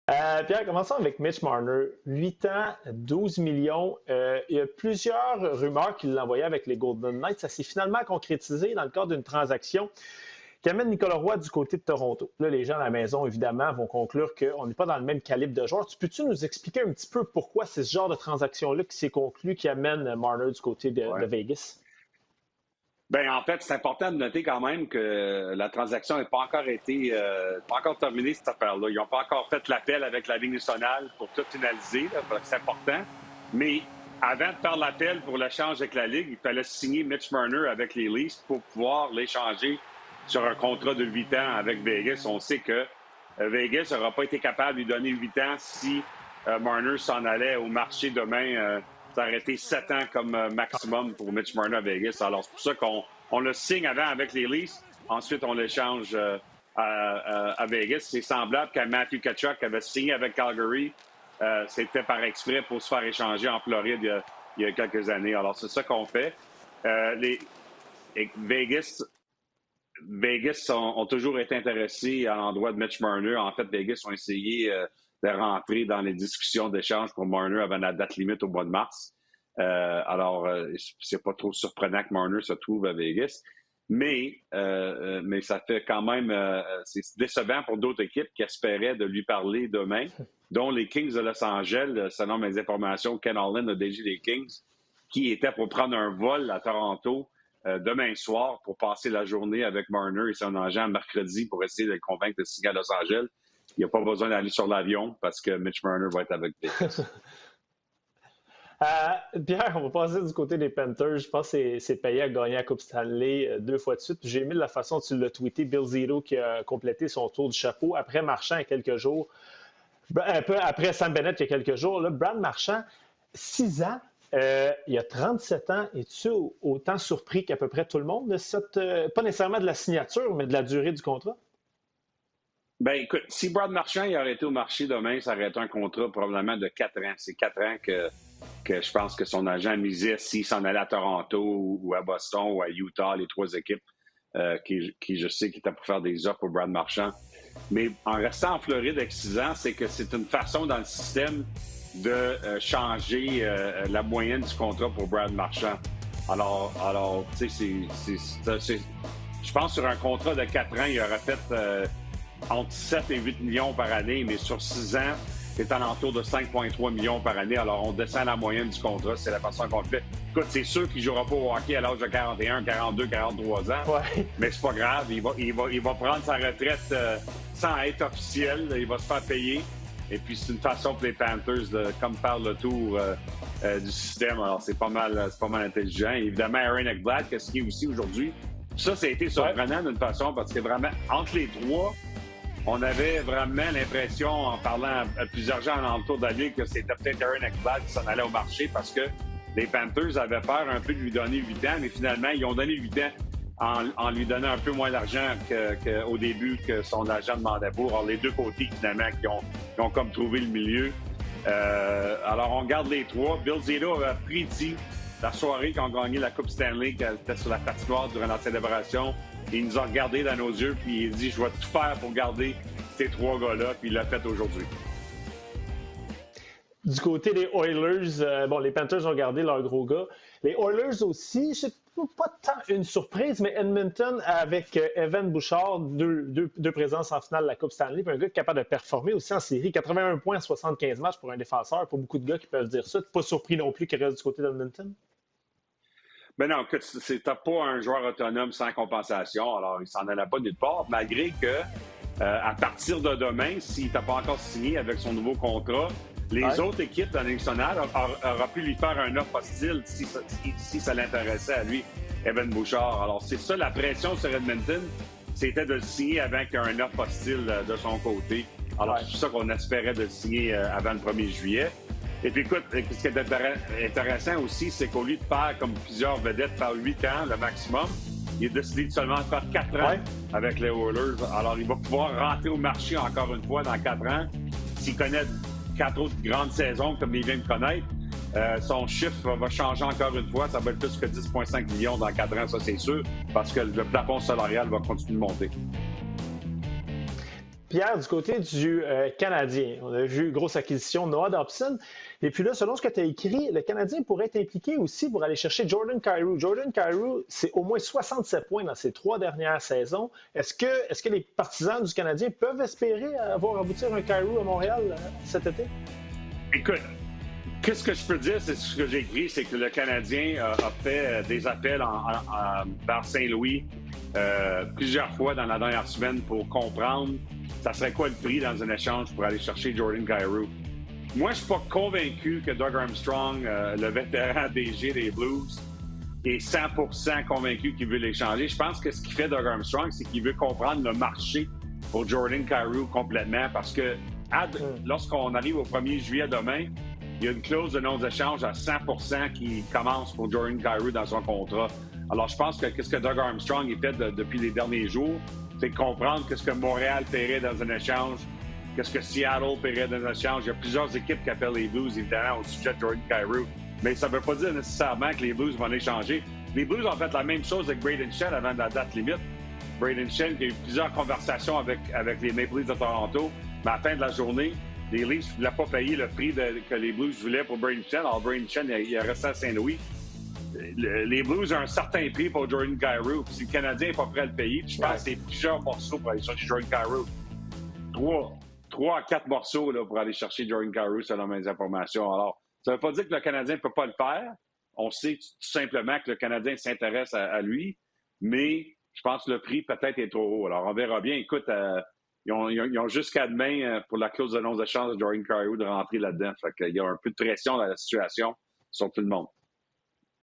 Pierre, commençons avec Mitch Marner. 8 ans, 12 millions. Il y a plusieurs rumeurs qu'il l'envoyait avec les Golden Knights. Ça s'est finalement concrétisé dans le cadre d'une transaction qui amène Nicolas Roy du côté de Toronto. Là, les gens à la maison, évidemment, vont conclure qu'on n'est pas dans le même calibre de joueur. Peux-tu nous expliquer un petit peu pourquoi c'est ce genre de transaction-là qui s'est conclu qui amène Marner du côté de Ouais. Vegas? Ben en fait, c'est important de noter quand même que la transaction n'a pas encore été, pas encore terminée, cette affaire-là. Ils n'ont pas encore fait l'appel avec la Ligue nationale pour tout finaliser, là, parce que c'est important. Mais avant de faire l'appel pour l'échange avec la Ligue, il fallait signer Mitch Marner avec les Leafs pour pouvoir l'échanger sur un contrat de 8 ans avec Vegas. On sait que Vegas n'aura pas été capable de lui donner 8 ans si Marner s'en allait au marché demain. Ça aurait été 7 ans comme maximum pour Mitch Marner à Vegas. Alors, c'est pour ça qu'on le signe avant avec les Leafs. Ensuite, on l'échange à Vegas. C'est semblable qu'à Matthew Tkachuk avait signé avec Calgary. C'était par exprès pour se faire échanger en Floride il y a quelques années. Alors, c'est ça qu'on fait. Vegas ont toujours été intéressés à l'endroit de Mitch Marner. En fait, Vegas ont essayé de rentrer dans les discussions d'échange pour Marner avant la date limite au mois de mars. Alors, c'est pas trop surprenant que Marner se trouve à Vegas. Mais ça fait quand même... c'est décevant pour d'autres équipes qui espéraient de lui parler demain, dont les Kings de Los Angeles, selon mes informations, Ken Holland, le DG des Kings, qui était pour prendre un vol à Toronto demain soir pour passer la journée avec Marner et son agent mercredi pour essayer de le convaincre de signer à Los Angeles. Il n'y a pas besoin d'aller sur l'avion parce que Mitch Marner va être avec Vegas. Pierre, on va passer du côté des Panthers. Je pense que c'est payé à gagner la Coupe Stanley 2 fois de suite. Puis j'ai aimé la façon dont tu l'as tweeté. Bill Zito qui a complété son tour du chapeau après Marchand il y a quelques jours. Un peu après Sam Bennett il y a quelques jours. Là, Brad Marchand, 6 ans, il a 37 ans. Es-tu autant surpris qu'à peu près tout le monde de cette, pas nécessairement de la signature, mais de la durée du contrat? Ben écoute, si Brad Marchand il aurait été au marché demain, ça aurait été un contrat probablement de 4 ans. C'est 4 ans que je pense que son agent misait s'il s'en allait à Toronto ou à Boston ou à Utah, les 3 équipes qui je sais qui étaient pour faire des offres pour Brad Marchand. Mais en restant en Floride avec 6 ans, c'est que c'est une façon dans le système de changer la moyenne du contrat pour Brad Marchand. Alors tu sais, je pense sur un contrat de 4 ans, il aurait fait entre 7 et 8 millions par année, mais sur 6 ans, c'est alentour de 5,3 millions par année. Alors, on descend la moyenne du contrat. C'est la façon qu'on le fait. Écoute, c'est sûr qu'il ne jouera pas au hockey à l'âge de 41, 42, 43 ans. Ouais. Mais c'est pas grave. Il va prendre sa retraite sans être officiel. Il va se faire payer. Et puis, c'est une façon pour les Panthers de comme faire le tour du système. Alors, c'est pas mal intelligent. Et évidemment, Aaron Ekblad, qu'est-ce qu'il est aussi aujourd'hui. Ça a été surprenant d'une façon parce que vraiment, entre les 3, on avait vraiment l'impression, en parlant à plusieurs gens autour de la Ligue, que c'était peut-être Aaron Ekblad qui s'en allait au marché parce que les Panthers avaient peur un peu de lui donner 8 ans, mais finalement, ils ont donné 8 ans en lui donnant un peu moins d'argent qu'au début que son agent demandait pour. Alors, les deux côtés, finalement, qui ont comme trouvé le milieu. Alors, on garde les 3. Bill Zito avait prédit la soirée qu'ils ont gagné la Coupe Stanley, qu'elle était sur la patinoire durant la célébration. Il nous a regardé dans nos yeux, puis il dit « Je vais tout faire pour garder ces 3 gars-là », puis il l'a fait aujourd'hui. Du côté des Oilers, les Panthers ont gardé leurs gros gars. Les Oilers aussi, c'est pas tant une surprise, mais Edmonton avec Evan Bouchard, deux présences en finale de la Coupe Stanley, puis un gars capable de performer aussi en série. 81 points en 75 matchs pour un défenseur. Pas beaucoup de gars qui peuvent dire ça. T'es pas surpris non plus qu'il reste du côté d'Edmonton? Ben non, c'était pas un joueur autonome sans compensation, alors il s'en allait pas nulle part, malgré que à partir de demain, s'il n'était pas encore signé avec son nouveau contrat, les autres équipes de la Ligue nationale auraient pu lui faire un offre hostile si ça l'intéressait à lui, Evan Bouchard. Alors c'est ça, la pression sur Edmonton, c'était de le signer avant qu'il y ait un offre hostile de son côté. Alors c'est ça qu'on espérait de le signer avant le 1er juillet. Et puis écoute, ce qui est intéressant aussi, c'est qu'au lieu de faire comme plusieurs vedettes par 8 ans, le maximum, il a décidé de seulement faire 4 ans avec les Oilers. Alors, il va pouvoir rentrer au marché encore une fois dans 4 ans. S'il connaît 4 autres grandes saisons comme il vient de connaître, son chiffre va changer encore une fois. Ça va être plus que 10,5 millions dans 4 ans, ça c'est sûr, parce que le plafond salarial va continuer de monter. Pierre, du côté du Canadien, on a vu grosse acquisition de Noah Dobson. Et puis là, selon ce que tu as écrit, le Canadien pourrait être impliqué aussi pour aller chercher Jordan Kyrou. Jordan Kyrou, c'est au moins 67 points dans ses 3 dernières saisons. Est-ce que les partisans du Canadien peuvent espérer avoir aboutir un Kyrou à Montréal cet été? Écoute, qu'est-ce que je peux dire, c'est ce que j'ai écrit, c'est que le Canadien a fait des appels vers Saint-Louis plusieurs fois dans la dernière semaine pour comprendre ça serait quoi le prix dans un échange pour aller chercher Jordan Kyrou. Moi, je suis pas convaincu que Doug Armstrong, le vétéran DG des Blues, est 100% convaincu qu'il veut l'échanger. Je pense que ce qui fait Doug Armstrong, c'est qu'il veut comprendre le marché pour Jordan Kyrou complètement parce que lorsqu'on arrive au 1er juillet demain, il y a une clause de non-échange à 100% qui commence pour Jordan Kyrou dans son contrat. Alors, je pense que ce que Doug Armstrong a fait depuis les derniers jours, c'est de comprendre qu'est-ce que Montréal paierait dans un échange, qu'est-ce que Seattle paierait dans un échange. Il y a plusieurs équipes qui appellent les Blues, évidemment, au sujet de Jordan Kyrou. Mais ça ne veut pas dire nécessairement que les Blues vont l'échanger. Les Blues ont fait la même chose avec Brayden Schenn avant la date limite. Brayden Schenn, qui a eu plusieurs conversations avec les Maple Leafs de Toronto, mais à la fin de la journée, les Leafs ne voulaient pas payer le prix que les Blues voulaient pour Brayden Schenn. Alors, Brayden Schenn, il est resté à Saint-Louis. Les Blues ont un certain prix pour Jordan Kyrou. Si le Canadien n'est pas prêt à le payer, je pense que c'est plusieurs morceaux pour aller chercher Jordan Kyrou. 3 à 4 morceaux là, pour aller chercher Jordan Kyrou, selon mes informations. Alors, ça ne veut pas dire que le Canadien ne peut pas le faire. On sait tout simplement que le Canadien s'intéresse à lui, mais je pense que le prix peut-être est trop haut. Alors, on verra bien. Écoute, ils ont jusqu'à demain pour la clause de non-échange de Jordan Kyrou de rentrer là-dedans. Fait qu'il y a un peu de pression dans la situation sur tout le monde.